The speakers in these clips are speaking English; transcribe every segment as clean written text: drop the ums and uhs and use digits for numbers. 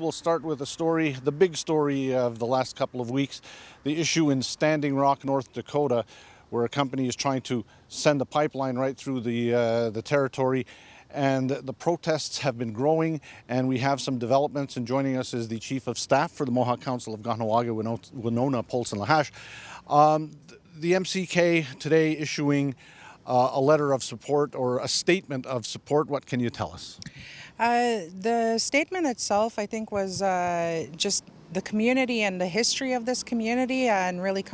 we'll start with a story, the big story of the last couple of weeks, the issue in Standing Rock, North Dakota, where a company is trying to send a pipeline right through the territory. And the protests have been growing, and we have some developments. And joining us is the Chief of Staff for the Mohawk Council of Kahnawake, Winona, Polson-Lahache. The MCK today issuing a letter of support or a statement of support. What can you tell us? The statement itself, I think, was just the community and the history of this community and really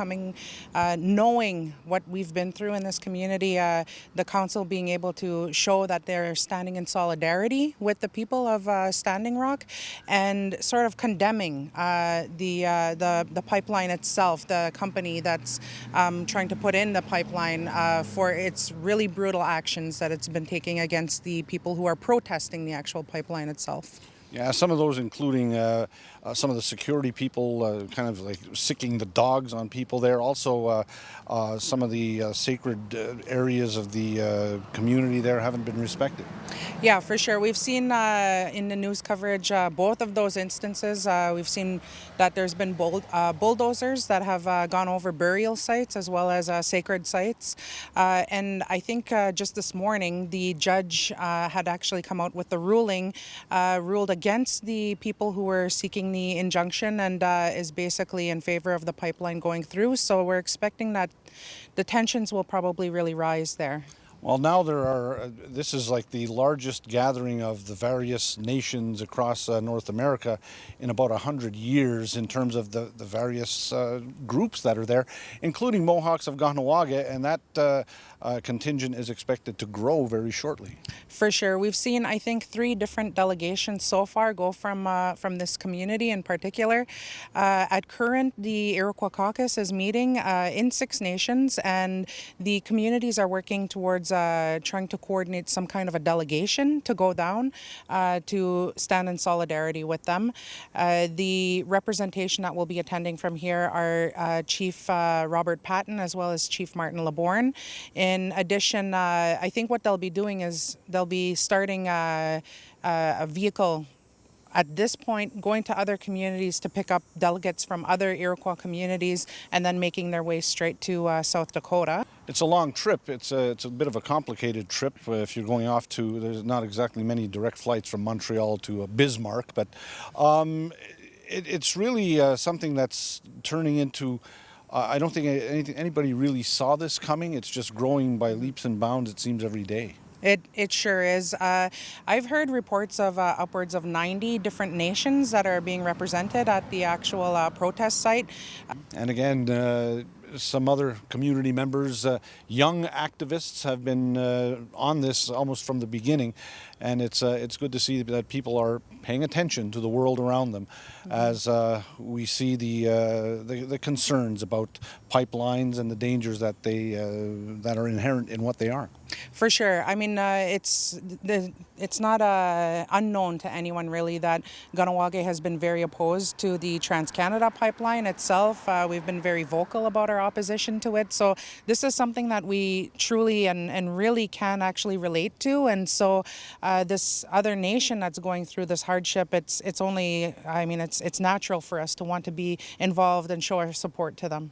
knowing what we've been through in this community, the council being able to show that they're standing in solidarity with the people of Standing Rock and sort of condemning the pipeline itself, the company that's trying to put in the pipeline for its really brutal actions that it's been taking against the people who are protesting the actual pipeline itself. Yeah, some of those including some of the security people kind of like sicking the dogs on people there. Also, some of the sacred areas of the community there haven't been respected. Yeah, for sure. We've seen in the news coverage both of those instances. We've seen that there's been bulldozers that have gone over burial sites as well as sacred sites. And I think just this morning, the judge had actually come out with the ruling, ruled against the people who were seeking the injunction and is basically in favor of the pipeline going through. So we're expecting that the tensions will probably really rise there. Well, now this is like the largest gathering of the various nations across North America in about 100 years in terms of the various groups that are there, including Mohawks of Kahnawake, and that contingent is expected to grow very shortly. For sure. We've seen, I think, 3 different delegations so far go from this community in particular. At current, the Iroquois Caucus is meeting in 6 nations, and the communities are working towards trying to coordinate some kind of a delegation to go down to stand in solidarity with them. The representation that will be attending from here are Chief Robert Patton as well as Chief Martin LeBourne. In addition, I think what they'll be doing is they'll be starting a vehicle at this point, going to other communities to pick up delegates from other Iroquois communities and then making their way straight to South Dakota. It's a long trip. It's a bit of a complicated trip if you're going off to, there's not exactly many direct flights from Montreal to Bismarck, but it's really something that's turning into, I don't think anybody really saw this coming. It's just growing by leaps and bounds, it seems, every day. It sure is. I've heard reports of upwards of 90 different nations that are being represented at the actual protest site. And again, some other community members, young activists have been on this almost from the beginning, and it's good to see that people are paying attention to the world around them as we see the concerns about pipelines and the dangers that that are inherent in what they are. For sure. I mean, it's not unknown to anyone really that Kahnawake has been very opposed to the Trans-Canada pipeline itself. We've been very vocal about our opposition to it. So this is something that we truly and really can actually relate to. And so this other nation that's going through this hardship, it's only, I mean, it's natural for us to want to be involved and show our support to them.